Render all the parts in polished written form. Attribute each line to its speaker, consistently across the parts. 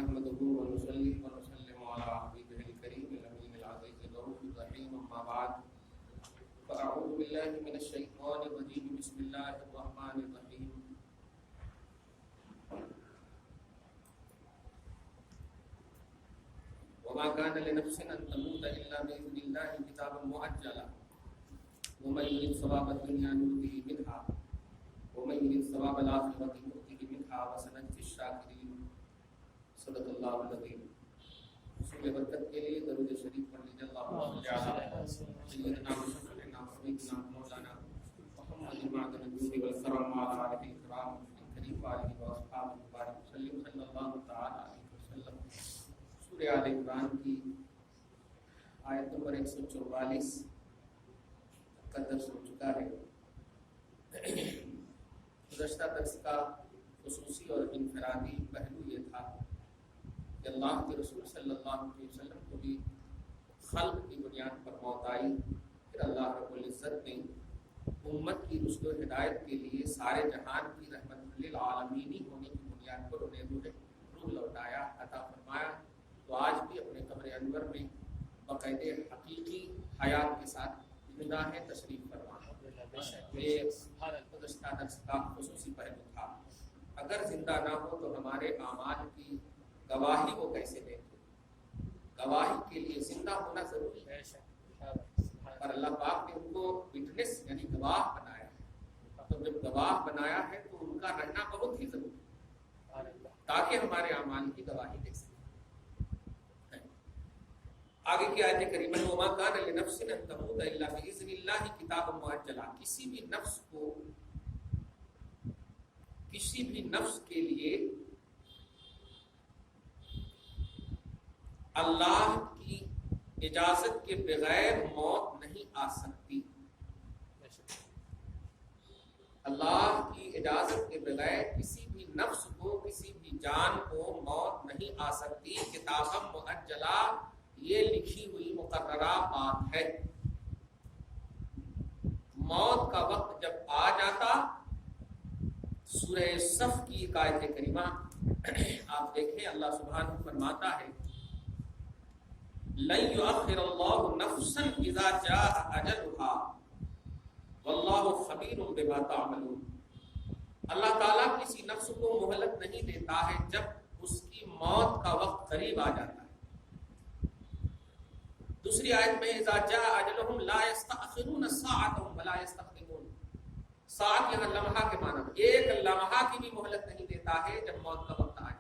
Speaker 1: نحمده ونصلي ونسلم على حبيبه الكريم الأمين العزيز الرؤوف الرحيم أما بعد فأعوذ بالله من الشيطان الرجيم بسم الله الرحمن الرحيم وما كان لنفس أن تموت إلا بإذن الله كتابا مؤجلا ومن يرد ثواب الدنيا نؤته منها ومن يرد ثواب الآخرة نؤته منها وسنجزي الشاكرين صدق اللہ العظیم. حصول برکت کے لیے درود شریف پڑھ لیجیے. اللہم صل علی سیدنا محمد سیدنا مولانا محمد معدن الجود والکرم وعلی آلہ الکرام الکریم وآلہ وصحبہ مبارک وسلم صلی اللہ تعالی علیہ وسلم. سورہ آل عمران کی آیت نمبر 144 کا درس ہو چکا ہے. گزشتہ درس کا خصوصی اور انفرادی پہلو یہ تھا کہ اللہ کے رسول صلی اللہ علیہ وسلم کو بھی خلق کی بنیاد پر موت آئی. پھر اللہ رب العزت نے امت کی رشد و ہدایت کے لیے سارے جہان کی رحمت للعالمین ہونے کی بنیاد پر انہیں روح لوٹایا، عطا فرمایا. تو آج بھی اپنے قبر انور میں باقاعدہ حقیقی حیات کے ساتھ زندہ ہے. تشریف فرما. یہ گزشتہ درس کا خصوصی پہلو تھا. اگر زندہ نہ ہو تو ہمارے اعمال کی گواہی کو کیسے دیں؟ گواہی کے لیے زندہ ہونا ضروری ہے، اور اللہ پاک نے ان کو وٹنس یعنی گواہ بنایا ہے. تو جب گواہ بنایا ہے تو ان کا رہنا بہت ہی ضروری ہے تاکہ ہمارے اعمال کی گواہی دے سکیں. آگے کی آیت کریمہ وما کان لنفس ان تموت الا باذن اللہ کتابا مؤجلا. کسی بھی نفس کے لیے اللہ کی اجازت کے بغیر موت نہیں آ سکتی. اللہ کی اجازت کے بغیر کسی بھی نفس کو، کسی بھی جان کو موت نہیں آ سکتی. کتابا مؤجلا یہ لکھی ہوئی مقررہ بات ہے. موت کا وقت جب آ جاتا، سورہ صف کی ایک آیت کریمہ آپ دیکھیں، اللہ سبحانہ فرماتا ہے لن یؤخر اللہ نفسا اذا جاء اجلها واللہ خبیر بما تعملون. اللہ تعالیٰ کسی نفس کو مہلت نہیں دیتا ہے جب اس کی موت کا وقت قریب آ جاتا ہے. دوسری آیت میں اذا جاء اجلهم لا يستأخرون ساعة ولا يستقدمون. ساعت یہاں لمحہ کے معنی میں ایک لمحہ کی بھی مہلت نہیں دیتا ہے جب موت کا وقت آئے.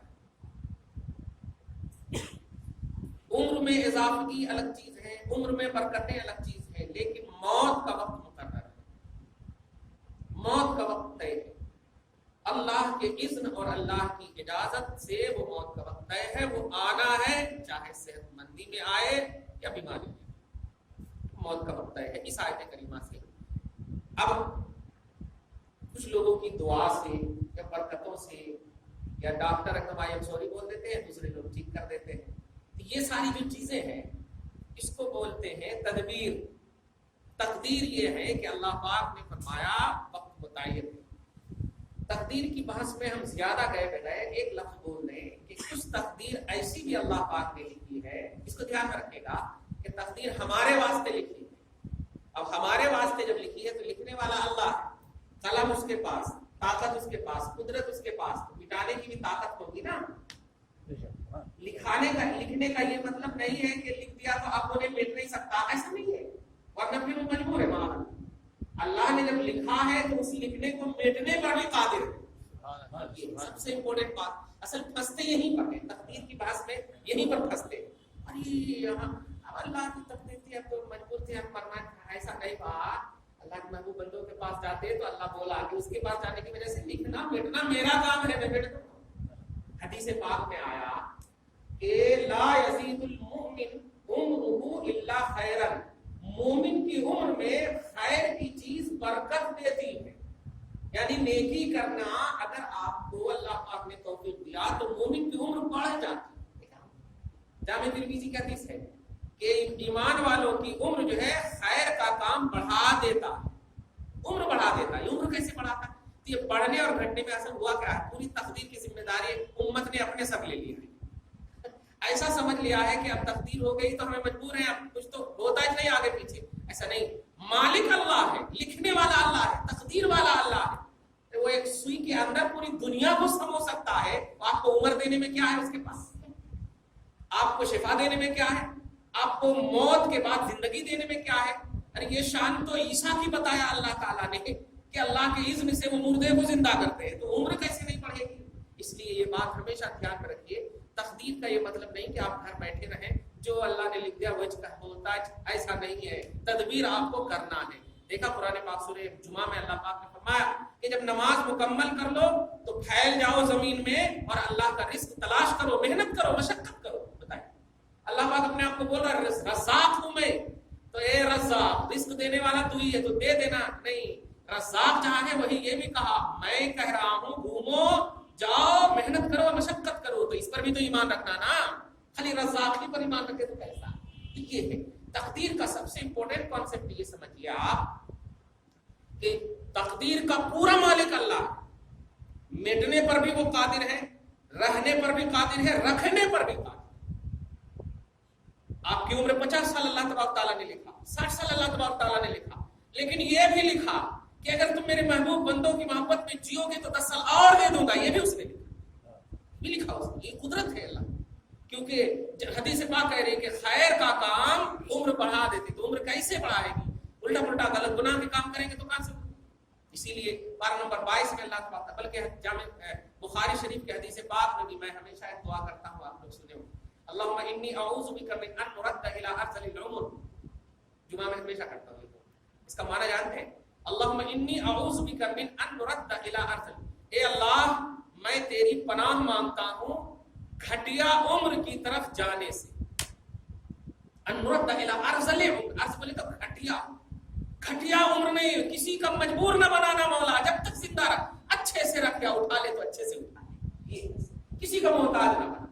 Speaker 1: عمر میں اضافگی الگ چیز ہے، عمر میں برکتیں الگ چیز ہے، لیکن موت کا وقت مقرر ہے، موت کا وقت طے ہے. اللہ کے اذن اور اللہ کی اجازت سے وہ موت کا وقت طے ہے. وہ آنا ہے، چاہے صحت مندی میں آئے یا بیماری میں، موت کا وقت طے ہے. اس آیت کریمہ سے اب کچھ لوگوں کی دعا سے یا برکتوں سے یا ڈاکٹر رقم سوری بول دیتے ہیں، دوسرے لوگ ٹھیک کر دیتے ہیں. یہ ساری جو چیزیں ہیں اس کو بولتے ہیں تدبیر. تقدیر یہ ہے کہ اللہ پاک نے فرمایا وقت متعین ہے. تقدیر کی بحث میں ہم زیادہ گئے بغیر ایک لفظ بول رہے ہیں کہ کچھ تقدیر ایسی بھی اللہ پاک نے لکھی ہے. اس کو دھیان رکھے گا کہ تقدیر ہمارے واسطے لکھی ہے. اب ہمارے واسطے جب لکھی ہے تو لکھنے والا اللہ ہے. قلم اس کے پاس، طاقت اس کے پاس، قدرت اس کے پاس، تو مٹانے کی بھی طاقت ہوگی نا. لکھنے کا یہ مطلب نہیں ہے کہ لکھ دیا تو اب انہیں مٹ نہیں سکتا، ایسا نہیں ہے. ورنہ پھر وہ مجبور ہے. اللہ نے جب لکھا ہے تو اس لکھنے کو مٹنے پر بھی قادر ہے. یہ سب سے امپورٹنٹ بات. اصل پھنستے یہیں پر ہے، تقدیر کی بحث میں یہیں پر پھنستے. ارے اللہ کی تقدیر تھی، اب تو مجبور تھے ہم مرنا. ایسا نہیں بات. اللہ کے محبوب بندوں کے پاس جاتے تو اللہ بولا کہ اس کے پاس جانے کی وجہ سے لکھنا مٹنا میرا کام ہے، میں مٹ دوں. حدیث پاک میں آیا کہ لا یزید المؤمن عمره الا خیرا. مومن کی عمر میں خیر کی چیز برکت دیتی ہے. یعنی نیکی کرنا اگر آپ کو اللہ پاک نے توفیق دیا تو مومن کی عمر بڑھ جاتی ہے. جامع ترمذی کا حدیث ہے کہ ایمان والوں کی عمر جو ہے خیر کا کام بڑھا دیتا ہے. عمر بڑھا دیتا ہے. عمر کیسے بڑھاتا ہے؟ یہ بڑھنے اور گھٹنے میں اصل ہوا کیا ہے؟ پوری تقدیر کی ذمہ داری امت نے اپنے سب لے لی ہے. ایسا سمجھ لیا ہے کہ اب تقدیر ہو گئی تو ہمیں مجبور ہیں، اب کچھ تو ہوتا ہی نہیں آگے پیچھے. ایسا نہیں. مالک اللہ ہے، لکھنے والا اللہ ہے، تقدیر والا اللہ ہے. وہ ایک سوئی کے اندر پوری دنیا کو سمو سکتا ہے. آپ کو عمر دینے میں کیا ہے اس کے پاس؟ آپ کو شفا دینے میں کیا ہے؟ آپ کو موت کے بعد زندگی دینے میں کیا ہے؟ ارے یہ شان تو عیسیٰ کی بتایا اللہ تعالیٰ نے کہ اللہ کے اذن سے وہ مردے کو زندہ کرتے ہیں، تو عمر کیسے نہیں بڑھے گی؟ اس لیے یہ بات ہمیشہ دھیان میں رکھیے. تقدیر کا یہ مطلب نہیں کہ آپ گھر بیٹھے رہیں، جو اللہ نے لکھ دیا وہ ہوتا ہے، ایسا نہیں ہے. تدبیر آپ کو کرنا ہے. دیکھا قرآن پاک سورہ جمعہ میں اللہ پاک نے فرمایا کہ جب نماز مکمل کر لو تو پھیل جاؤ زمین میں اور اللہ کا رزق تلاش کرو، محنت کرو، مشقت کرو. بتائیں اللہ پاک اپنے آپ کو بول رہا ہے رزاق ہوں میں، تو اے رزاق، رزق دینے والا تو ہی ہے، تو دے دینا. نہیں، رزاق جہاں ہے وہی یہ بھی کہا میں کہہ رہا ہوں گھومو جاؤ، محنت کرو، مشقت کرو. تو اس پر بھی تو ایمان رکھنا نا، خالی رزاق ہی پر ایمان رکھے تو کیسا؟ یہ ہے تقدیر کا سب سے امپورٹنٹ کانسیپٹ. یہ سمجھیے آپ کہ تقدیر کا پورا مالک اللہ، مٹنے پر بھی وہ قادر ہے، رہنے پر بھی قادر ہے، رکھنے پر بھی قادر. آپ کی عمر 50 سال اللہ تبارک تعالیٰ نے لکھا، 60 سال اللہ تبارک تعالیٰ نے لکھا، لیکن یہ بھی لکھا کہ اگر تم میرے محبوب بندوں کی محبت میں جیو گے تو 10 سال اور دے دوں گا. یہ بھی اس نے لکھا، بھی لکھا اس نے. یہ قدرت ہے اللہ، کیونکہ حدیث پاک کہہ رہی ہے کہ خیر کا کام عمر بڑھا دیتی. تو عمر کیسے بڑھائے گی؟ الٹا پلٹا غلط گناہ کے کام کریں گے تو کہاں سے؟ اسی لیے پارہ نمبر 22 میں اللہ تبارک، بلکہ جامع بخاری شریف کے حدیث پاک میں بھی میں ہمیشہ ایک دعا کرتا ہوں، آپ لوگ سنے ہو، اللہم انی اعوذ بک من ان ارد الی ارذل العمر. جمعہ میں ہمیشہ کرتا ہوں. اس کا معنی جانتے ہیں؟ اللہم انی اعوذ بک من ان ارد الی ارذل، اے اللہ میں تیری پناہ مانگتا ہوں گھٹیا عمر کی طرف جانے سے. ان ارد الی ارذل عمر، ارذل بولے تو گھٹیا عمر نہیں، کسی کا مجبور نہ بنانا مولا. جب تک زندہ رکھ، اچھے سے رکھ، یا اٹھا لے تو اچھے سے اٹھا لے، یہ کسی کا محتاج نہ بنا.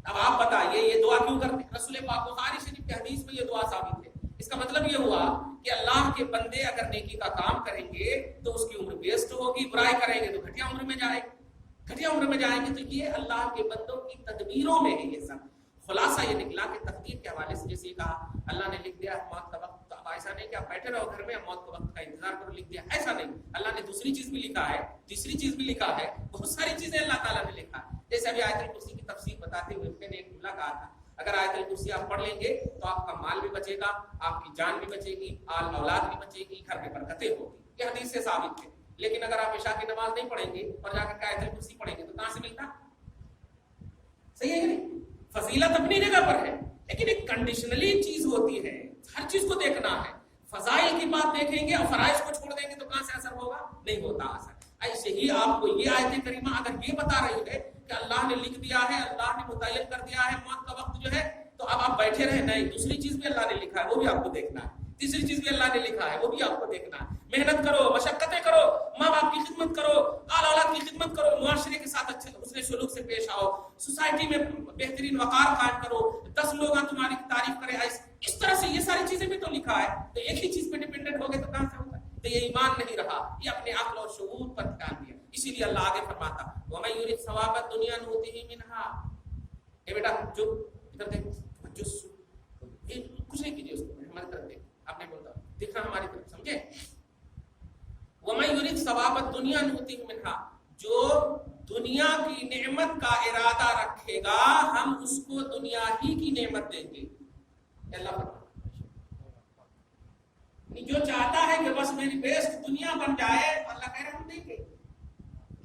Speaker 1: اب آپ بتائیے یہ دعا کیوں کرتے ہیں؟ رسول پاک بخاری شریف کے حدیث میں یہ دعا ثابت ہے. اس کا مطلب یہ ہوا کہ اللہ کے بندے اگر نیکی کا کام کریں گے تو اس کی عمر ویسٹ ہوگی، برائی کریں گے تو گھٹیا عمر میں جائیں گے، گھٹیا عمر میں جائیں گے. تو یہ اللہ کے بندوں کی تدبیروں میں ہے. یہ سب خلاصہ یہ نکلا کہ تقدیر کے حوالے سے جیسے کہا اللہ نے لکھ دیا موت کا وقت. اب ایسا نہیں کہ آپ بیٹھے رہو گھر میں موت کے وقت کا انتظار کرو، لکھ دیا، ایسا نہیں. اللہ نے دوسری چیز بھی لکھا ہے، تیسری چیز بھی لکھا ہے، بہت ساری چیزیں اللہ تعالیٰ نے لکھا. جیسے ابھی آیت الکرسی کی تفسیر بتاتے ہوئے میں نے ایک جملہ کہا تھا، اگر آیت الکرسی آپ پڑھ لیں گے تو آپ کا مال بھی بچے گا، آپ کی جان بھی بچے گی، آل اولاد بھی بچے گی، گھر میں برکتیں ہوگی. یہ حدیث سے ثابت ہے. لیکن اگر آپ عشاء کی نماز نہیں پڑھیں گے اور جا کر آیت الکرسی پڑھیں گے تو کہاں سے ملتا؟ صحیح ہے کہ نہیں؟ فضیلت اپنی جگہ پر ہے، لیکن ایک کنڈیشنلی چیز ہوتی ہے، ہر چیز کو دیکھنا ہے. فضائل کی بات دیکھیں گے اور فرائض کو چھوڑ دیں گے تو کہاں سے اثر ہوگا؟ نہیں ہوتا اثر. ایسے ہی آپ کو یہ آیت کریمہ اگر یہ بتا رہی ہے کہ اللہ نے لکھ دیا ہے، اللہ نے متعین کر دیا ہے موت کا وقت جو ہے، تو اب آپ بیٹھے رہے نہیں. دوسری چیز بھی اللہ نے لکھا ہے، وہ بھی آپ کو دیکھنا ہے. تیسری چیز بھی اللہ نے لکھا ہے، وہ بھی آپ کو دیکھنا ہے. محنت کرو، مشقتیں کرو، ماں باپ کی خدمت کرو، آل اولاد کی خدمت کرو، معاشرے کے ساتھ اچھے حسن سلوک سے پیش آؤ، سوسائٹی میں بہترین وقار قائم کرو، 10 لوگ تمہاری تعریف کرے. اس طرح سے یہ ساری چیزیں بھی تو لکھا ہے. تو ایک ہی چیز پہ ڈیپینڈنٹ ہو گئے تو کہاں سے ہوگا؟ تو یہ ایمان نہیں رہا، یہ اپنے عقل اور شعور پر دھیان دیا. اسی لیے اللہ آگے فرماتا وَمَن يُرِدْ ثَوَابَ الدُّنْيَا نُؤْتِهِ مِنْهَا. اے بیٹا جو ادھر دیکھ، کچھ نہیں کیجیے، اس کو ہماری طرف دیکھ، آپ نے بولتا دیکھنا ہماری طرف، سمجھے؟ وَمَن يُرِدْ ثَوَابَ الدُّنْيَا نُؤْتِهِ مِنْهَا، جو دنیا کی نعمت کا ارادہ رکھے گا ہم اس کو دنیا ہی کی نعمت دیں گے. اللہ فرماتا جو چاہتا ہے کہ بس میری بیسٹ دنیا بن جائے، اللہ کہہ رہا ہم دیں گے.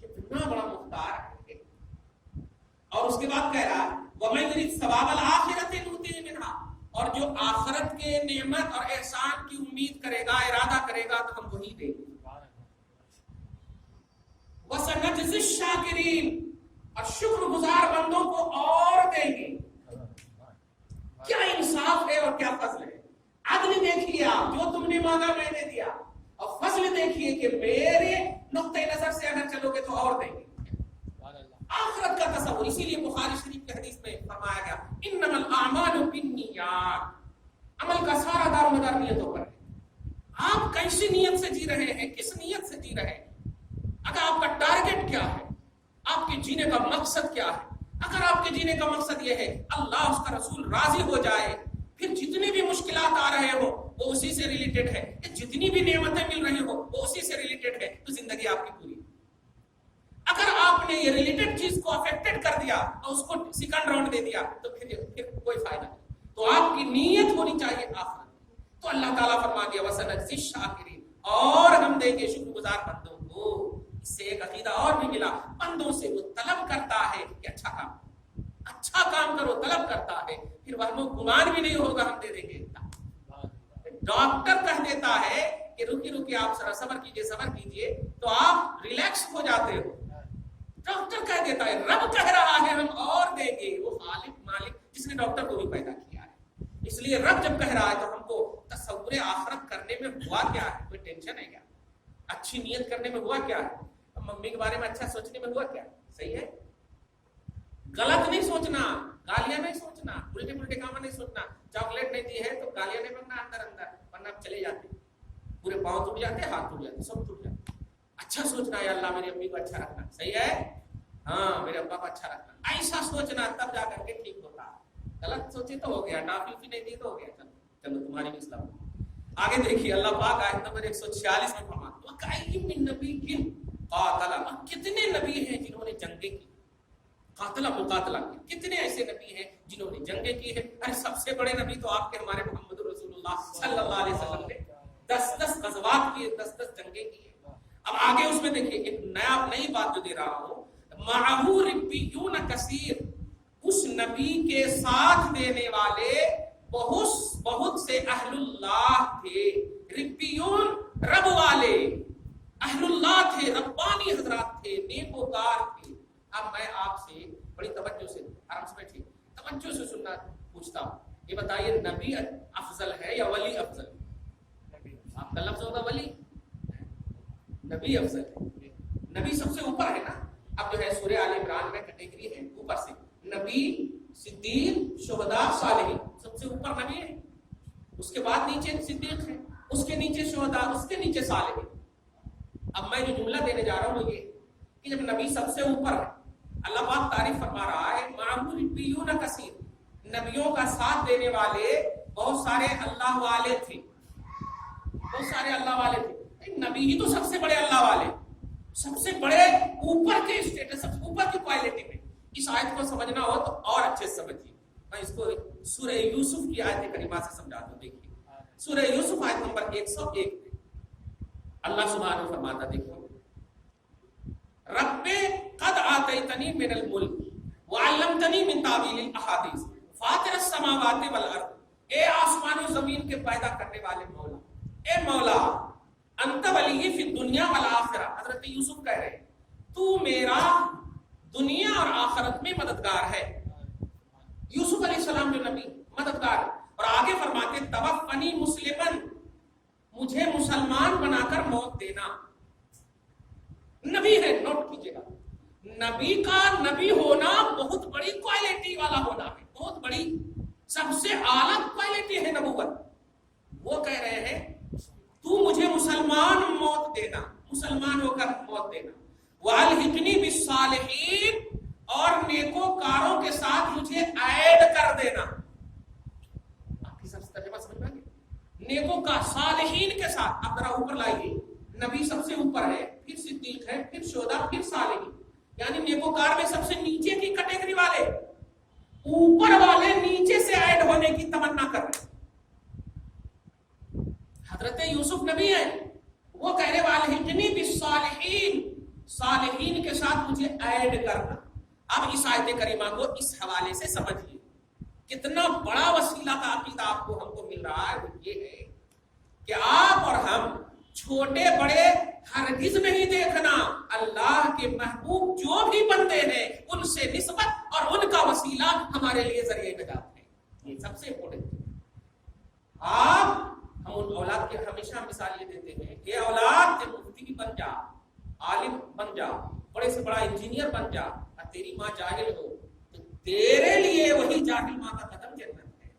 Speaker 1: کتنا بڑا مختار ہے. اور اس کے بعد کہہ رہا وَمَن يُرِدْ ثَوَابَ الْآخِرَةِ نُؤْتِهِ مِنْهَا، اور جو آخرت کے نعمت اور احسان کی امید کرے گا، ارادہ کرے گا تو ہم وہی دیں گے. وَسَنَجْزِي الشَّاكِرِينَ، اور شکر گزار بندوں کو اور دیں گے. کیا انصاف ہے اور کیا فضل ہے. عدل دیکھیے آپ، جو تم نے مانگا میں نے دیا، اور فضل دیکھیے کہ میرے نقطۂ نظر سے اگر چلو گے تو اور دیں گے. آخرت کا تصور. اسی لیے بخاری شریف کی حدیث میں فرمایا گیا انما الاعمال بالنیات، عمل کا سارا دار و مدار نیتوں پر ہے. آپ کیسی نیت سے جی رہے ہیں، کس نیت سے جی رہے ہیں، اگر آپ کا ٹارگٹ کیا ہے، آپ کے جینے کا مقصد کیا ہے، اگر آپ کے جینے کا مقصد یہ ہے اللہ اس کا رسول راضی ہو جائے، پھر جتنی بھی مشکلات آ رہے ہو وہ اسی سے ریلیٹڈ ہے، جتنی بھی نعمتیں مل رہی ہو وہ اسی سے ریلیٹڈ ہے، تو زندگی آپ کی پوری۔ اگر آپ نے یہ ریلیٹڈ چیز کو افیکٹڈ کر دیا اور اس کو سیکنڈ راؤنڈ دے دیا تو پھر کوئی فائدہ نہیں۔ تو آپ کی نیت ہونی چاہیے آخرت۔ تو اللہ تعالیٰ فرما دیا وَسَنَجْزِي الشَّاكِرِينَ، اور ہم دیں گے شکر گزار بندوں کو۔ اس سے ایک عقیدہ اور بھی ملا، بندوں سے وہ طلب کرتا ہے کہ اچھا کام کرو، طلب کرتا ہے، پھر وہم و گمان بھی نہیں ہوگا ہم دے دیں گے۔ ڈاکٹر کہہ دیتا ہے کہ رکی آپ ذرا صبر کیجئے تو آپ ریلیکس ہو جاتے ہو۔ ڈاکٹر کہہ دیتا ہے، رب کہہ رہا ہے ہم اور دیں گے، وہ خالق مالک جس نے ڈاکٹر کو بھی پیدا کیا ہے۔ اس لیے رب جب کہہ رہا ہے تو ہم کو تصور آخرت کرنے میں ہوا کیا ہے؟ کوئی ٹینشن ہے کیا؟ اچھی نیت کرنے میں ہوا کیا ہے؟ ممی کے بارے میں اچھا سوچنے میں ہوا کیا؟ صحیح ہے، غلط نہیں سوچنا، گالیاں نہیں سوچنا، الٹے کام نہیں سوچنا۔ چاکلیٹ نہیں دی ہے تو گالیاں نہیں بننا اندر ورنہ آپ چلے جاتے، پورے پاؤں ٹوٹ جاتے، ہاتھ ٹوٹ جاتے، سب ٹوٹ جاتے۔ اچھا سوچنا ہے اللہ میری امی کو اچھا رکھنا، صحیح ہے، ہاں میرے ابا کو اچھا رکھنا، ایسا سوچنا تب جا کر کے ٹھیک ہوتا۔ غلط سوچے تو ہو گیا، ٹافی نہیں دی تو ہو گیا، چلو تمہاری بھی اسلام۔ آگے دیکھیے اللہ پاک آیت نمبر 146 میں فرماتا ہے وَكَأَيٍّ مِّن نَبِيٍّ قَاتَلَ، کتنے نبی ہیں جنہوں نے جنگیں کی، مقاتلہ کی، کتنے ایسے نبی ہیں جنہوں نے جنگیں کی ہے۔ ارے سب سے بڑے نبی تو آپ کے ہمارے محمد رسول اللہ صلی اللہ علیہ وسلم نے 10 غزوات کیے، 10 جنگیں کی ہیں۔ اب آگے اس میں دیکھیے ایک نئی بات جو دے رہا ہوں، مَعَهُ رِبِّيُّونَ كَثِيرٌ، اس نبی کے ساتھ دینے والے بہت سے اہل اللہ تھے۔ ربیون رب والے، اہل اللہ تھے، ربانی حضرات تھے، نیکوکار تھے۔ اب میں آپ سے بڑی توجہ سے آرام سے بیٹھیے، توجہ سے سننا پوچھتا ہوں، یہ بتائیے نبی افضل ہے یا ولی افضل؟ آپ کا لفظ ہوگا ولی، نبی افضل ہے، نبی سب سے اوپر ہے نا۔ اب جو ہے سورہ آل عمران میں کیٹیگری ہے اوپر سے، نبی، صدیق، شہداء، صالحین، سب سے اوپر نبی ہے، اس کے بعد نیچے صدیق ہے، اس کے نیچے شہداء، اس کے نیچے صالحین۔ اب میں جو جملہ دینے جا رہا ہوں وہ یہ کہ جب نبی سب سے اوپر ہے، اللہ پاک تعریف فرما رہا ہے مَعَهُ رِبِّيُّونَ كَثِيرٌ، نبیوں کا ساتھ دینے والے بہت سارے اللہ والے تھے، بہت سارے اللہ والے تھے۔ نبی ہی تو سب سے بڑے اللہ والے، سب سے بڑے اوپر کے اسٹیٹس، سب سے اوپر کی کوالٹی میں۔ اس آیت کو سمجھنا ہو تو اور اچھے سے سمجھیے، میں اس کو سورہ یوسف کی آیت کریمہ سے سمجھاتا ہوں۔ دیکھیے سورہ یوسف آیت نمبر 101 میں اللہ سبحانہ فرماتا، دیکھیے رب قد آتیتنی من الملک وعلمتنی من تعویل الاحادیث فاطر السماوات والارض، اے آسمان و زمین کے پیدا کرنے والے مولا، اے مولا، انت ولی فی الدنیا والآخرہ، حضرت یوسف کہہ رہے ہیں تو میرا دنیا اور آخرت میں مددگار ہے۔ یوسف علیہ السلام جو نبی مددگار، اور آگے فرماتے توفنی مسلمن، مجھے مسلمان بنا کر موت دینا۔ نبی ہے، نوٹ کیجئے گا، نبی کا نبی ہونا بہت بڑی کوالٹی والا ہونا ہے، بہت بڑی سب سے اعلیٰ کوالٹی ہے نبوت۔ وہ کہہ رہے ہیں تو مجھے مسلمان موت دینا، مسلمان ہو کر موت دینا، وَأَلْحِقْنِي بِالصَّالِحِينَ، اور نیکوکاروں کے ساتھ مجھے ایڈ کر دینا۔ آپ کی سب سے ترجمہ سمجھ میں آ گیا؟ نیکوکار، صالحین کے ساتھ۔ آپ ذرا اوپر لائیے، نبی سب سے اوپر ہے، پھر صدیق ہے، پھر شہداء، پھر صالحین، یعنی نیکوکار میں سب سے نیچے کی کیٹیگری والے، اوپر والے نیچے سے ایڈ ہونے کی تمنا کر رہے ہیں۔ حضرت یوسف نبی ہے، وہ کہنے والے ہیں بالصالحین، صالحین کے ساتھ مجھے ایڈ کرنا۔ اب اس آیت کریمہ کو اس حوالے سے سمجھیے، کتنا بڑا وسیلہ کا عقیدہ آپ کو ہم کو مل رہا ہے۔ وہ یہ ہے کہ آپ اور ہم چھوٹے بڑے ہرگز نہیں دیکھنا، اللہ کے محبوب جو بھی بندے ہیں ان سے نسبت اور ان کا وسیلہ ہمارے لیے ذریعہ نجات ہے۔ یہ سب سے امپورٹنٹ ہے۔ ہم ان اولاد کے ہمیشہ مثال یہ دیتے ہیں کہ اولاد مفتی بن جا، عالم بن جا، بڑے سے بڑا انجینئر بن جا، اور تیری ماں جاہل ہو تو تیرے لیے وہی جاہل ماں کا قدم جنت ہے۔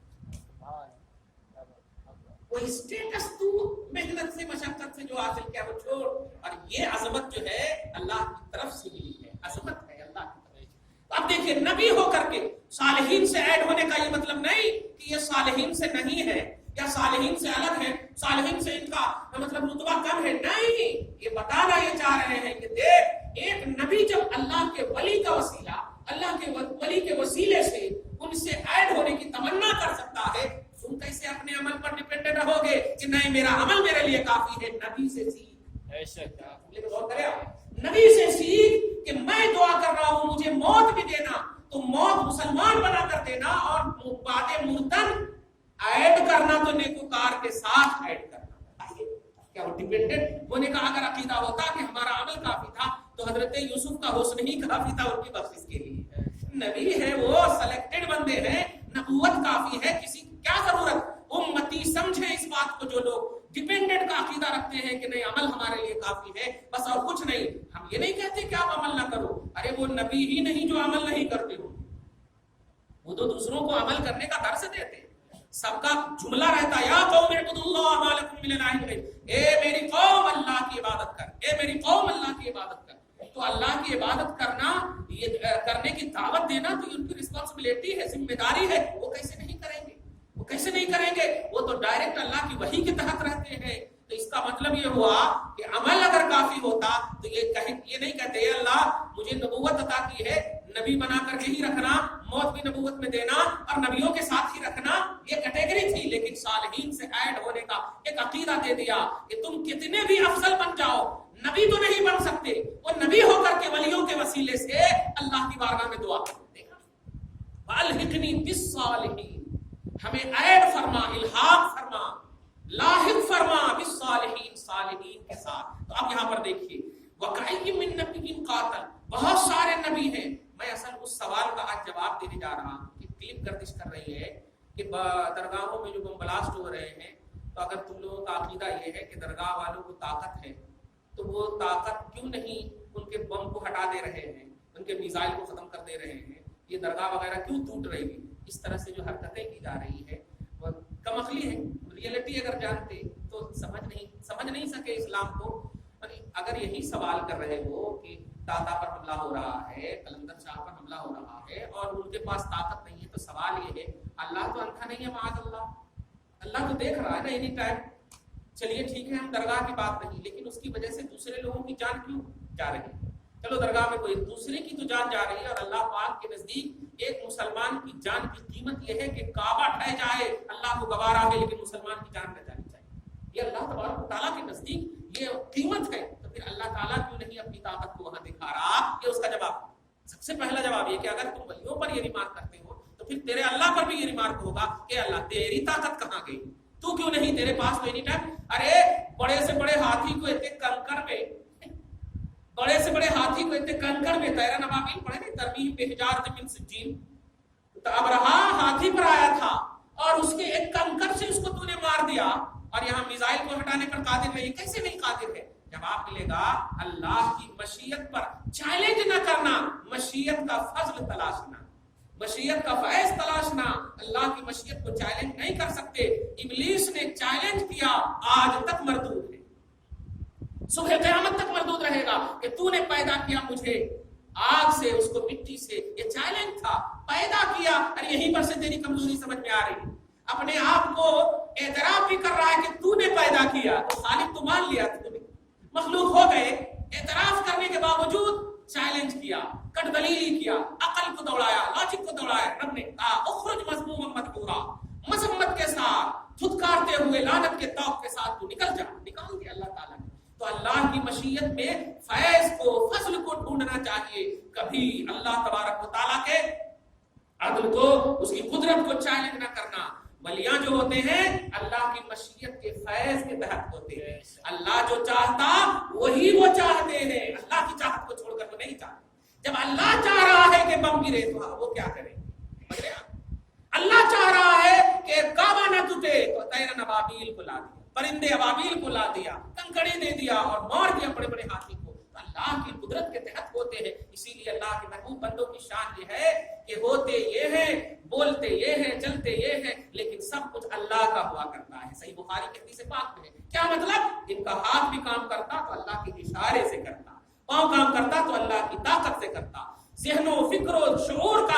Speaker 1: کوئی اسٹیٹس تو محنت سے مشقت سے جو حاصل کیا وہ چھوڑ، اور یہ عظمت جو ہے اللہ کی طرف سے ملی ہے، عظمت ہے اللہ کی طرف سے۔ اب دیکھیے یہ نبی ہو کر کے صالحین سے ایڈ ہونے کا یہ مطلب نہیں کہ یہ صالحین سے نہیں ہے یا صالحین سے الگ ہے، صالحین سے ان کا مطلب رتبہ کم ہے، نہیں، یہ بتانا یہ چاہ رہے ہیں کہ دیکھ ایک نبی جب اللہ کے ولی کا وسیلہ، اللہ کے ولی کے وسیلے سے ان سے ایڈ ہونے کی تمنا کر سکتا ہے، تم کیسے اپنے عمل پر ڈیپینڈنٹ رہو گے کہ نہیں میرا عمل میرے لیے کافی ہے؟ نبی سے سیکھ، نبی سے سیکھ کہ میں دعا کر رہا ہوں مجھے موت بھی دینا تو موت مسلمان بنا کر دینا، اور بعد مرتد ایڈ کرنا تو نیکوکار کے ساتھ ایڈ کرنا۔ کیا وہ ڈیپینڈنٹ ہونے کا اگر عقیدہ ہوتا کہ ہمارا عمل کافی تھا تو حضرت یوسف کا حسن ہی کافی تھا ان کی بخشش کے لیے؟ نبی ہے وہ سلیکٹڈ بندے ہیں، نبوت کافی ہے، کسی کیا ضرورت؟ امتی سمجھے اس بات کو جو لوگ ڈیپینڈنٹ کا عقیدہ رکھتے ہیں کہ نہیں عمل ہمارے لیے کافی ہے بس اور کچھ نہیں۔ ہم یہ نہیں کہتے کہ آپ عمل نہ کرو، ارے وہ نبی ہی نہیں جو عمل نہیں کرتے ہو، وہ تو دوسروں کو عمل کرنے کا درس دیتے ہیں۔ سب کا جملہ رہتا ہے یا قوم اعبدوا اللہ ما لکم من الہ غیرہ، اے میری قوم اللہ کی عبادت کر، اے میری قوم اللہ کی عبادت کر۔ تو اللہ کی عبادت کرنا، یہ کرنے کی دعوت دینا تو ان کی رسپانسبلٹی ہے، ذمہ داری ہے۔ وہ کیسے نہیں کریں گے؟ وہ کیسے نہیں کریں گے؟ وہ تو ڈائریکٹ اللہ کی وحی کے تحت رہتے ہیں۔ تو اس کا مطلب یہ ہوا کہ عمل اگر کافی ہوتا تو یہ نہیں کہتے اے اللہ مجھے نبوت عطا کی ہے، نبی بنا کر کے ہی رکھنا، موت بھی نبوت میں دینا اور نبیوں کے ساتھ ہی رکھنا، یہ کیٹیگری تھی۔ لیکن صالحین سے ایڈ ہونے کا ایک عقیدہ دے دیا کہ تم کتنے بھی افضل بن جاؤ نبی تو نہیں بن سکتے، وہ نبی ہو کر کے ولیوں کے وسیلے سے اللہ کی بارگاہ میں دعا کرتے ہیں وَأَلْحِقْنِي بِالصَّالِحِينَ، ہمیں ایڈ فرما، الحاق فرما، لاحق فرما بالصالحین، صالحین کے ساتھ۔ تو اب یہاں پر دیکھیے وَكَأَيٍّ مِّن نَبِيٍّ قَاتَلَ، بہت سارے نبی ہیں۔ میں اصل اس سوال کا آج جواب دینے جا رہا ہوں کہ کلپ گردش کر رہی ہے کہ درگاہوں میں جو بم بلاسٹ ہو رہے ہیں، تو اگر تم لوگوں کا عقیدہ یہ ہے کہ درگاہ والوں کو طاقت ہے تو وہ طاقت کیوں نہیں ان کے بم کو ہٹا دے رہے ہیں، ان کے میزائل کو ختم کر دے رہے ہیں، یہ درگاہ وغیرہ کیوں ٹوٹ رہی ہے؟ اس طرح سے جو حرکتیں کی جا رہی ہے وہ کم عقلی ہے۔ ریئلٹی اگر جانتے تو سمجھ نہیں سکے اسلام کو۔ اگر یہی سوال کر رہے ہو کہ داتا پر حملہ ہو رہا ہے، قلندر شاہ پر حملہ ہو رہا ہے اور ان کے پاس طاقت نہیں ہے، تو سوال یہ ہے اللہ تو اندھا نہیں ہے معاذ اللہ، اللہ تو دیکھ رہا ہے نا اینی ٹائم۔ چلیے ٹھیک ہے ہم درگاہ کی بات نہیں، لیکن اس کی وجہ سے دوسرے لوگوں کی جان کیوں جا رہی ہے؟ چلو درگاہ میں کوئی دوسرے کی تو جان جا رہی ہے، اور اللہ پاک کے نزدیک ایک مسلمان کی جان کی قیمت یہ ہے کہ کعبہ ڈھہ جائے اللہ کو گوارا ہے، لیکن مسلمان کی جان نہ جانی چاہیے۔ یہ اللہ تبارک و تعالیٰ کے نزدیک یہ قیمت ہے، تو پھر اللہ تعالیٰ کیوں نہیں اپنی طاقت کو وہاں دکھا رہا؟ یہ اس کا جواب۔ سب سے پہلا جواب یہ کہ اگر تم ولیوں پر یہ ریمارک کرتے ہو تو پھر تیرے اللہ پر بھی یہ ریمارک ہوگا کہ اللہ تیری طاقت کہاں گئی؟ تو کیوں نہیں؟ تیرے پاس تو اینی ٹائم، ارے بڑے سے بڑے ہاتھی کو اتنے کنکر میں، بڑے سے بڑے ہاتھی کو اتنے کنکر میں، تیرا نبابین پڑھے نہیں ترمیم بحجارۃ من سجیل، تو ابرہا ہاتھی پر آیا تھا اور اس کے ایک کنکر سے اس کو تو نے مار دیا، اور یہاں میزائل کو ہٹانے پر قادر نہیں، کیسے نہیں قادر ہے؟ جواب ملے گا اللہ کی مشیت پر چیلنج نہ کرنا، مشیت کا فضل تلاشنا، مشیت کا فیض تلاشنا۔ اللہ کی مشیت کو چیلنج نہیں کر سکتے۔ ابلیس نے چیلنج کیا، آج تک مردود ہے، صبح قیامت تک مردود رہے گا کہ تو نے پیدا کیا مجھے آگ سے، اس کو مٹی سے، یہ چیلنج تھا، پیدا کیا، اور یہیں پر سے تیری کمزوری سمجھ میں آ رہی ہے۔ اپنے آپ کو اعتراف بھی کر رہا ہے کہ تو نے پیدا کیا، تو خالق تو مان لیا، تو مخلوق ہو گئے، اعتراف کرنے کے باوجود چیلنج کیا، کٹ دلیلی کیا، عقل کو دوڑایا، لاجک کو دوڑایا۔ رب نے کہا اخرج مذموما مدحورا، مذمت کے ساتھ، دھتکارتے ہوئے، لعنت کے طوق کے ساتھ تو نکل جا، نکال دیا اللہ تعالیٰ نے۔ تو اللہ کی مشیت میں فیض کو، فضل کو ڈھونڈنا چاہیے، کبھی اللہ تبارک و تعالیٰ کے عدل کو، اس کی قدرت کو چیلنج نہ کرنا۔ ولیاں جو ہوتے ہیں اللہ کی مشیت کے فیض کے تحت ہوتے ہیں، اللہ جو چاہتا وہی وہ چاہتے ہیں، اللہ کی چاہت کو چھوڑ کر وہ نہیں چاہتے۔ جب اللہ چاہ رہا ہے کہ بم گرے تو وہ کیا کریں گے؟ اللہ چاہ رہا ہے کہ کعبہ نہ ٹوٹے تو طیر ابابیل کو لا دیا، پرندے ابابیل کو لا دیا، کنکڑی دے دیا اور مار دیا بڑے بڑے ہاتھی کو۔ اللہ کی قدرت کے تحت ہوتے ہیں، اسی لیے اللہ کے محبوب بندوں کی شان یہ ہے کہ ہوتے یہ ہیں، بولتے یہ ہیں، چلتے یہ ہیں، لیکن سب کچھ اللہ کا ہوا کرتا ہے۔ صحیح بخاری کی حدیث پاک میں ہے، کیا مطلب؟ ان کا ہاتھ بھی کام کرتا تو اللہ کے اشارے سے کرتا، پاؤں کام کرتا تو اللہ کی طاقت سے کرتا، ذہن و فکر و شعور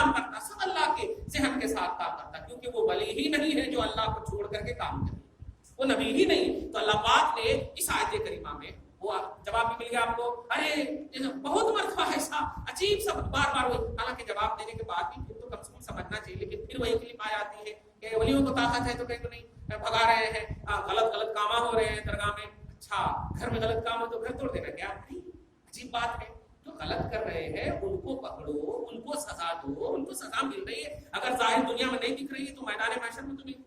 Speaker 1: وہ نبی ہی نہیں. تو اللہ پاک نے اس آیت کریمہ میں وہ جواب بھی مل گیا آپ کو. ارے بہت مرتبہ ایسا عجیب سا بار بار وہی, حالانکہ جواب دینے کے بعد بھی پھر تو کم سے کم سمجھنا چاہیے, لیکن پھر وہی کلپ آ جاتی ہے کہ ولیوں کو طاقت ہے تو کہیں تو نہیں بھگا رہے ہیں, غلط کام ہو رہے ہیں درگاہ میں. اچھا گھر میں غلط کام ہو تو گھر توڑ دینا کیا؟ نہیں, عجیب بات ہے. جو غلط کر رہے ہیں ان کو پکڑو, ان کو سزا دو, ان کو سزا مل رہی ہے. اگر ظاہر دنیا میں نہیں دکھ رہی ہے تو میدان محشر میں تو نہیں.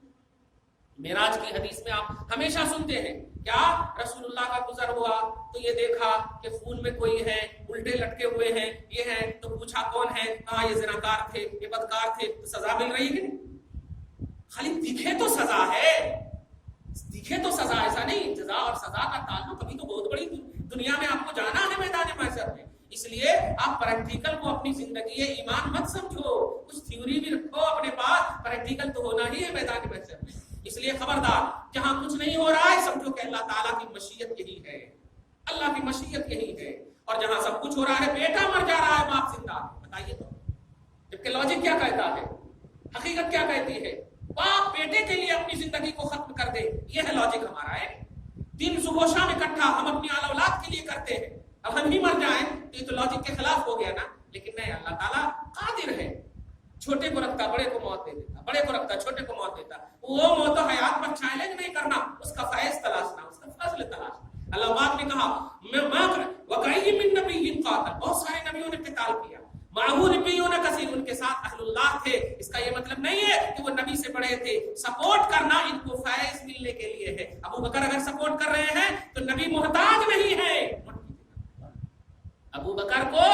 Speaker 1: معراج کی حدیث میں آپ ہمیشہ سنتے ہیں کیا رسول اللہ کا گزر ہوا تو یہ دیکھا کہ خون میں کوئی ہے, الٹے لٹکے ہوئے ہیں, یہ ہیں, تو پوچھا کون ہے, کہا یہ زناکار تھے, یہ بدکار تھے. تو سزا مل رہی ہے کہ نہیں؟ خالی دکھے تو سزا ہے, دکھے تو سزا, ایسا نہیں. جزا اور سزا کا تعلق ابھی تو بہت بڑی دنیا میں آپ کو جانا ہے میدان محشر میں. اس لیے آپ پریکٹیکل کو اپنی زندگی ایمان مت سمجھو, کچھ تھیوری بھی رکھو اپنے پاس, پریکٹیکل تو ہونا ہی ہے میدان محشر میں. اس لیے خبردار, جہاں کچھ نہیں ہو رہا ہے سمجھو کہ اللہ تعالیٰ کی مشیت یہی ہے, اللہ کی مشیت یہی ہے. اور جہاں سب کچھ ہو رہا ہے, بیٹا مر جا رہا ہے باپ زندہ ہے, بتائیے تو, جبکہ لاجک کیا کہتا ہے, حقیقت کیا کہتی ہے؟ باپ بیٹے کے لیے اپنی زندگی کو ختم کر دے, یہ ہے لاجک ہمارا ہے. دن صبح و شام اکٹھا ہم اپنی اولاد کے لیے کرتے ہیں, اب ہم ہی مر جائیں تو یہ تو لاجک کے خلاف ہو گیا نا. لیکن نہیں, اللہ تعالیٰ قادر ہے, چھوٹے کو رکھتا بڑے کو موت دے دیتا, بڑے کو رکھتا چھوٹے کو موت دیتا. وہ موت و حیات پر چیلنج نہیں کرنا, اس کا فیض تلاشنا, اس کا فضل تلاشنا. اللہ پاک نے کہا وَكَأَيٍّ مِّن نَبِيٍّ قَاتَلَ, بہت سارے نبیوں نے قتال کیا, مَعَهُ رِبِّيُّونَ كَثِيرٌ, ان کے ساتھ اہل اللہ تھے. اس کا یہ مطلب نہیں ہے کہ وہ نبی سے بڑے تھے. سپورٹ کرنا ان کو فیض ملنے کے لیے ہے. ابو بکر اگر سپورٹ کر رہے ہیں تو نبی محتاج نہیں ہے. ابو بکر کو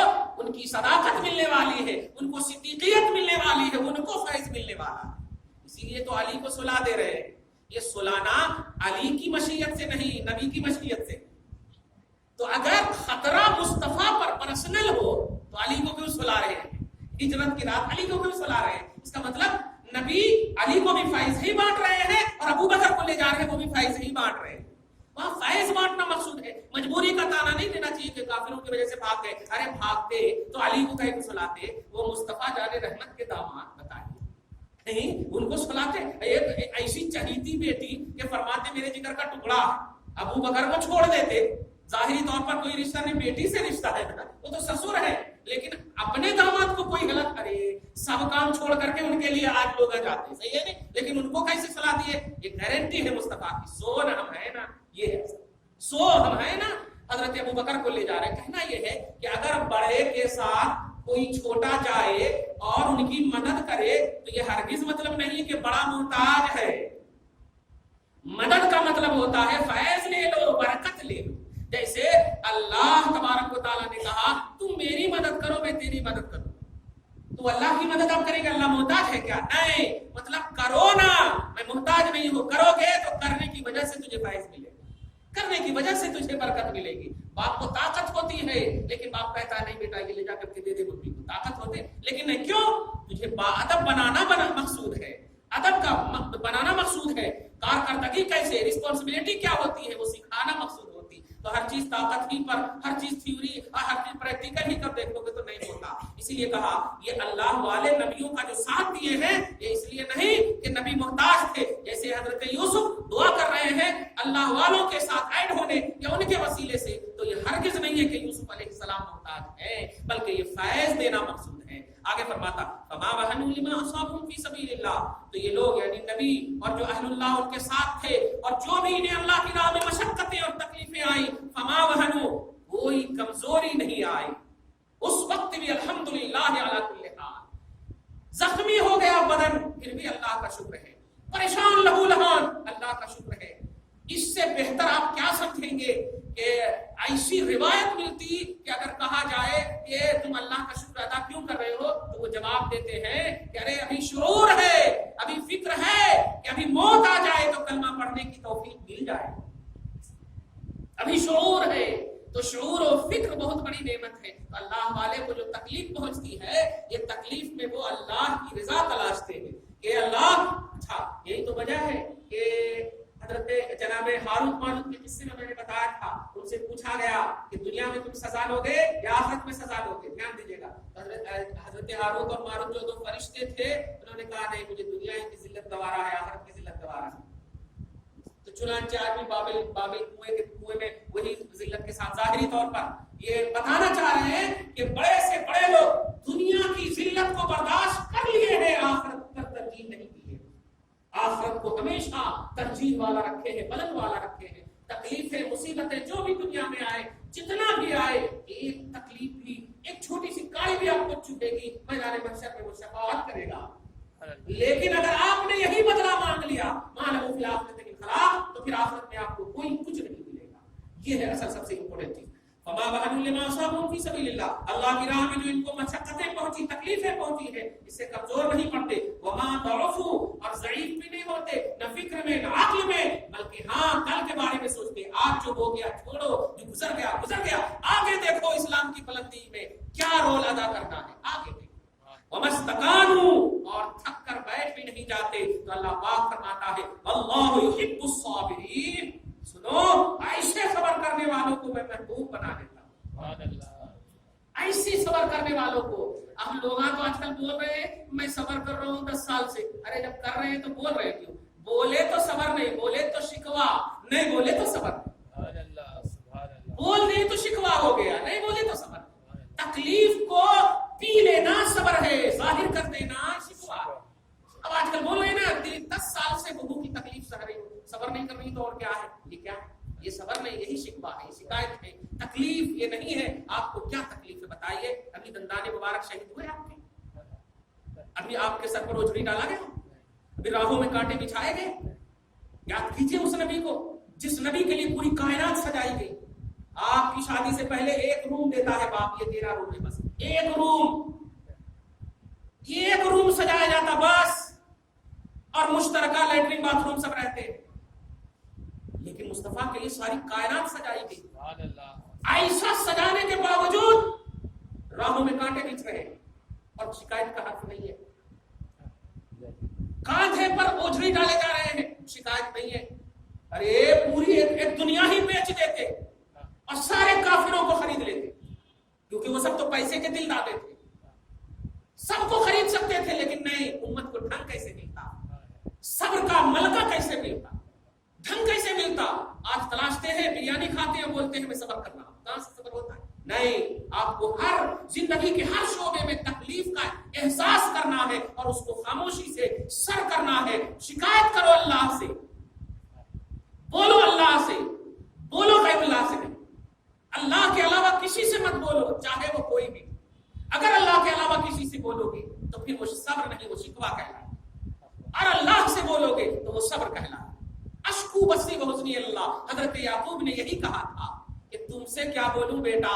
Speaker 1: ان کی صداقت ملنے والی ہے, ان کو صدیقیت ملنے والی ہے, ان کو فیض ملنے والا ہے. اسی لیے تو علی کو صلح دے رہے ہیں. یہ سلانا علی کی مشیت سے نہیں, نبی کی مشیت سے. تو اگر خطرہ مصطفیٰ پر پرسنل ہو تو علی کو کیوں سلا رہے ہیں؟ ہجرت کی رات علی کو کیوں سلا رہے ہیں؟ اس کا مطلب نبی علی کو بھی فیض ہی بانٹ رہے ہیں اور ابو بکر کو لے جا رہے ہیں, وہ بھی فیض ہی بانٹ رہے ہیں. وہاں فیض بانٹنا مقصود ہے. مجبوری کا تانا نہیں دینا چاہیے کہ کافروں کی وجہ سے بھاگ گئے. ارے بھاگتے تو علی کو کہیں کو سلاتے, وہ مصطفیٰ جان رحمت کے داماد, بتائیے نہیں ان کو سلاتے. ایک ایسی چہیتی بیٹی کہ فرماتے میرے جگر کا ٹکڑا, ابو بکر کو چھوڑ دیتے. ظاہری طور پر کوئی رشتہ نہیں, بیٹی سے رشتہ ہے, وہ تو سسر ہے, لیکن اپنے داماد کو کوئی غلط, ارے سب کام چھوڑ کر کے ان کے لیے آج لوگ جاتے ہیں, صحیح ہے نہیں, لیکن ان کو کیسے صلاح دیے؟ یہ گارنٹی ہے مصطفیٰ کی. سو نہ ہم ہے نا, یہ ہے سو ہم ہے نا. حضرت ابو بکر کو لے جا رہے ہیں. کہنا یہ ہے کہ اگر بڑے کے ساتھ کوئی چھوٹا جائے اور ان کی مدد کرے تو یہ ہرگز مطلب نہیں کہ بڑا محتاج ہے. مدد کا مطلب ہوتا ہے فیض لے لو, برکت لے لو. جیسے اللہ تبارک و تعالیٰ نے کہا تم میری مدد کرو میں تیری مدد کروں, تو اللہ کی مدد آپ کریں گے, اللہ محتاج ہے کیا؟ نہیں, مطلب کرو نا, میں محتاج نہیں ہوں, کرو گے تو کرنے کی وجہ سے تجھے فیض ملے گا, کرنے کی وجہ سے تجھے برکت ملے گی. باپ کو طاقت ہوتی ہے لیکن باپ کہتا ہے نہیں بیٹا یہ لے جا کر کے دے دے ممی کو, طاقت ہوتے لیکن نہیں. کیوں؟ تجھے باادب بنانا مقصود ہے, ادب کا بنانا مقصود ہے. کارکردگی کیسے, رسپانسبلٹی کیا ہوتی ہے وہ سکھانا مقصود ہوتی. تو ہر چیز طاقت ہی پر, ہر چیز تھیوری اور ہر چیز پریکٹیکل ہی کر دیکھ لو گے تو نہیں ہوتا. اسی لیے کہا یہ اللہ والے نبیوں کا جو ساتھ دیے ہیں یہ اس لیے نہیں کہ نبی محتاج تھے. جیسے حضرت یوسف دعا کر رہے ہیں اللہ والوں کے ساتھ ایڈ ہونے یا ان کے وسیلے سے, تو یہ ہرگز نہیں ہے کہ یوسف علیہ السلام محتاج ہیں, بلکہ یہ فیض دینا مقصود ہے. آگے فرماتا فما وهنوا لما اصابهم في سبيل الله, تو یہ لوگ یعنی نبی اور جو اہل اللہ ان کے ساتھ تھے اور جو بھی انہیں اللہ کی راہ میں مشقتیں اور تکلیفیں آئیں, فما وهنوا, کوئی کمزوری نہیں آئی. اس وقت بھی الحمدللہ علی کل حال, زخمی ہو گیا بدن پھر بھی اللہ کا شکر ہے, پریشان لہو لہان اللہ کا شکر ہے. اس سے بہتر آپ کیا سمجھیں گے کہ ایسی روایت ملتی کہ اگر کہا جائے کہ تم اللہ کا شکر ادا کیوں کر رہے ہو, تو وہ جواب دیتے ہیں کہ ارے ابھی شعور ہے, ابھی فکر ہے کہ ابھی موت آ جائے تو کلمہ پڑھنے کی توفیق مل جائے. ابھی شعور ہے, تو شعور و فکر بہت بڑی نعمت ہے. تو اللہ والے کو جو تکلیف پہنچتی ہے, یہ تکلیف میں وہ اللہ کی رضا تلاشتے ہیں کہ اللہ, اچھا یہی تو وجہ ہے کہ حضرت جناب ہاروت ماروت کے قصے میں نے بتایا تھا, ان سے پوچھا گیا کہ دنیا میں تم سزا لوگے یا آخرت میں سزا لوگے, دھیان دیجیے گا. حضرت ہاروت اور ماروت جو دو فرشتے تھے, انہوں نے کہا نہیں مجھے دنیا کی ذلت گوارا ہے, آخرت کی ذلت گوارا ہے. تو چنانچہ آدمی بابل کنویں میں وہی ذلت کے ساتھ ظاہری طور پر یہ بتانا چاہ رہے ہیں کہ بڑے سے بڑے لوگ دنیا کی ذلت کو برداشت کر لیے ہیں، آخرت پر ترجیح نہیں دی ہے، آخرت کو ہمیشہ ترجیح والا رکھے ہیں، بلند والا رکھے ہیں۔ تکلیفیں مصیبتیں جو بھی دنیا میں آئے، جتنا بھی آئے، ایک تکلیف بھی، ایک چھوٹی سی کائی بھی آپ کو چبھے گی، میدان محشر میں وہ شفاعت کرے گا۔ لیکن اگر آپ نے یہی بدلہ مانگ لیا مالہ فی الآخرۃ من خلاق، تو پھر آخرت میں آپ کو کوئی کچھ نہیں ملے گا۔ یہ ہے اصل سب سے امپورٹنٹ چیز۔ فما وهنوا لما اصابهم في سبيل الله، اللہ کی راہ میں جو ان کو مشقتیں پہنچی، تکلیفیں پہنچی ہیں، اس سے کمزور نہیں پڑتے۔ وما ضعفوا، اور ضعیف بھی نہیں ہوتے، نہ فکر میں نہ عقل میں، بلکہ ہاں کل کے بارے میں سوچتے، آج جو ہو گیا چھوڑو، جو گزر گیا گزر گیا، آگے دیکھو اسلام کی بلندی میں کیا رول ادا کرنا ہے، آگے دیکھو۔ ومستقانوا، اور تھک کر بیٹھ بھی نہیں جاتے، تو اللہ پاک فرماتا ہے اللہ یحب الصابرین، سنو ایسے صبر کرنے والوں کو میں محبوب بنا دیتا ہوں، ایسی صبر کرنے والوں کو۔ ہم لوگ تو آج کل بول رہے ہیں میں صبر کر رہا ہوں 10 سال سے، ارے جب کر رہے ہیں تو بول رہے کیوں؟ بولے تو صبر نہیں، بولے تو شکوا نہیں، بولے تو صبر، بول دیں تو شکوا ہو گیا، نہیں بولے تو صبر۔ تکلیف کو پی لینا صبر ہے، ظاہر کر دینا شکوا۔ اب آج کل بول رہے ہیں نا 10 سال سے بہو کی تکلیف سہ رہی ہوں، صبر نہیں کر رہی تو اور کیا ہے؟ یہ کیا ہے؟ یہ صبر نہیں، یہی شکوہ ہے، یہ شکایت ہے۔ تکلیف یہ نہیں ہے۔ آپ کو کیا تکلیف ہے بتائیے؟ ابھی دندان مبارک شہید ہوئے آپ کے، ابھی آپ کے سر پر اوجھڑی ڈالا گیا، ابھی راہوں میں کانٹے بچھائے گئے۔ یاد کیجئے اس نبی کو جس نبی کے لیے پوری کائنات سجائی گئی۔ آپ کی شادی سے پہلے ایک روم دیتا ہے باپ، یہ تیرا روم ہے، بس ایک روم، یہ ایک روم سجایا جاتا بس، اور مشترکہ لیٹرین باتھ روم سب رہتے ہیں۔ لیکن مصطفیٰ کے لیے ساری کائنات سجائی گئی، ایسا سجانے کے باوجود راہوں میں کانٹے بچھ رہے ہیں اور شکایت کا حرف نہیں ہے، کاندھے پر اوجھڑی ڈالے جا رہے ہیں، شکایت نہیں ہے۔ ارے پوری ایک دنیا ہی بیچ دیتے اور سارے کافروں کو خرید لیتے، کیونکہ وہ سب تو پیسے کے دل دادے تھے، سب کو خرید سکتے تھے، لیکن نہیں، امت کو ڈھنگ کیسے ملتا، صبر کا ملکہ کیسے ملتا، ڈھنگ کیسے ملتا؟ آج تلاشتے ہیں، بریانی کھاتے ہیں، بولتے ہیں ہمیں صبر کرنا، کہاں سے صبر ہوتا ہے؟ نہیں، آپ کو ہر زندگی کے ہر شعبے میں تکلیف کا احساس کرنا ہے اور اس کو خاموشی سے سر کرنا ہے۔ شکایت کرو اللہ سے، بولو اللہ سے، بولو غیر اللہ سے نہیں، اللہ کے علاوہ کسی سے مت بولو، چاہے وہ کوئی بھی۔ اگر اللہ کے علاوہ کسی سے بولو گے تو پھر وہ صبر نہیں، وہ شکوہ کہلائے، اور اللہ سے بولو گے تو وہ صبر کہلائے۔ اشکو بسی و حزنی اللہ، حضرت یعقوب نے یہی کہا تھا کہ تم سے کیا بولوں بیٹا،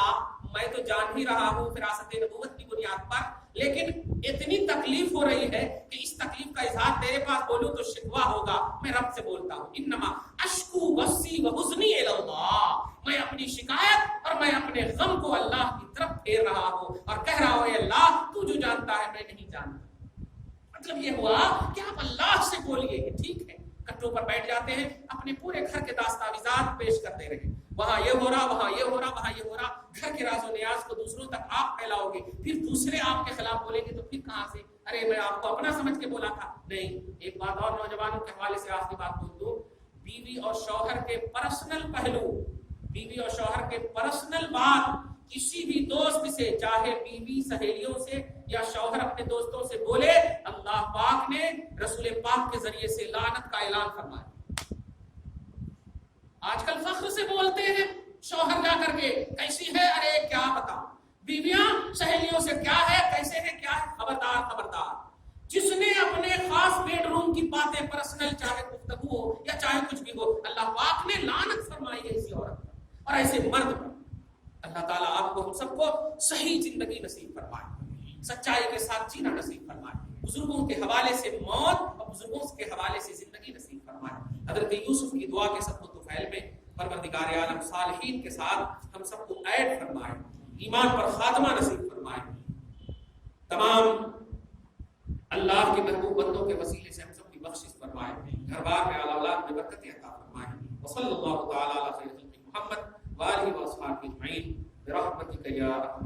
Speaker 1: میں تو جان ہی رہا ہوں فراست نبوت کی بنیاد پر، لیکن اتنی تکلیف ہو رہی ہے کہ اس تکلیف کا اظہار تیرے پاس بولوں تو شکوہ ہوگا، میں رب سے بولتا ہوں۔ انما اشکو بسی و حزنی اللہ، میں اپنی شکایت اور میں اپنے غم کو اللہ کی طرف پھیر رہا ہوں اور کہہ رہا ہوں اے اللہ تو جو جانتا ہے میں نہیں جانتا۔ مطلب یہ ہوا کہ آپ اللہ سے بولیے کہ ٹھیک ہے، کٹوں پر بیٹھ جاتے ہیں، اپنے پورے گھر کے دستاویزات پیش کرتے رہے، وہاں یہ ہو رہا، وہاں یہ ہو رہا، وہاں یہ ہو رہا، گھر کے راز و نیاز کو دوسروں تک آپ پھیلاؤ گے، پھر دوسرے آپ کے خلاف بولیں گے تو پھر کہاں سے؟ ارے میں آپ کو اپنا سمجھ کے بولا تھا۔ نہیں، ایک بات اور نوجوانوں کے حوالے سے آخری بات بول دوں، بیوی اور شوہر کے پرسنل پہلو، بیوی اور شوہر کے پرسنل بات کسی بھی دوست سے، چاہے بیوی سہیلیوں سے یا شوہر اپنے دوستوں سے بولے، اللہ پاک نے رسول پاک کے ذریعے سے لعنت کا اعلان فرمایا۔ آج کل فخر سے بولتے ہیں شوہر جا کر کے کیسی ہے، ارے کیا بتاؤ، بیویاں سہیلیوں سے کیا ہے، کیسے ہے، کیا ہے، خبردار خبردار۔ جس نے اپنے خاص بیڈ روم کی باتیں پرسنل، چاہے گفتگو ہو یا چاہے کچھ بھی ہو، اللہ پاک نے لعنت فرمائی ہے ایسی عورت پر اور ایسے مرد پر۔ اللہ تعالیٰ آپ کو ہم سب کو صحیح زندگی نصیب فرمائے، سچائی کے ساتھ جینا نصیب فرمائے، بزرگوں کے حوالے سے موت اور بزرگوں کے حوالے سے زندگی نصیب فرمائے۔ حضرت یوسف کی دعا کے سب طفیل میں پروردگار عالم صالحین کے ساتھ ہم سب کو ایڈ فرمائے، ایمان پر خاتمہ نصیب فرمائے۔ تمام اللہ کے محبوب بندوں کے وسیلے سے ہم سب کی بخشش فرمائے، گھر بار میں اولاد میں برکت عطا فرمائے۔ وصلی اللہ تعالی علی خیر خلق محمد وآلہ وصحبہ اجمعین برحمتک یا ارحم